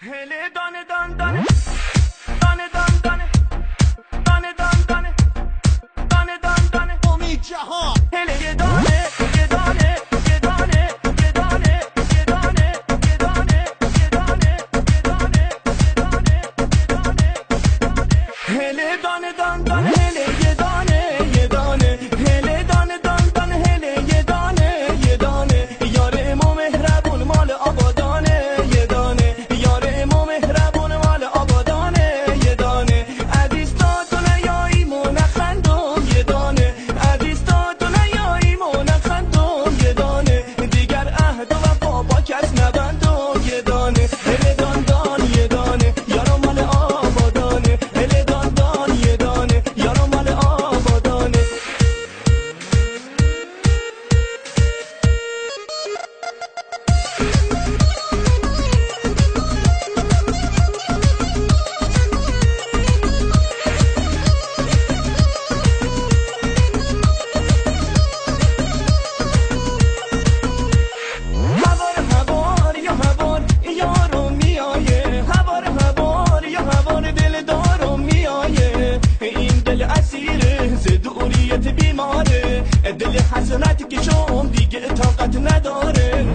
هله دانه دان دانه دانه دان دانه دانه دان دانه دانه دان دانه امید جهان هله یه دانه یه دانه یه دانه یه دانه یه دانه یه دانه یه دانه یه دانه یه دانه یه دانه هله دانه دان دانه هله یه دانه یه دانه هله دانه دان دانه هله یه دانه یه دانه یار امام مهربون مال آبادانه یه دانه یار امام مهربون مال آبادانه یه دانه عزیز تا دنیایی منخندم یه دانه عزیز تا دنیایی منخندم یه دانه دیگر عهد و وفا با کس نبندم یه دانه هله دان دان یه دانه یارم مال آبادانه هله دان دان یه دانه یارم مال آبادانه هوار یا هوار یارو میایه هوار هوار یا هوار دل دارو میایه این دل اسیره ز دوریت بیماره دل حسرت که شم دیگه طاقت نداره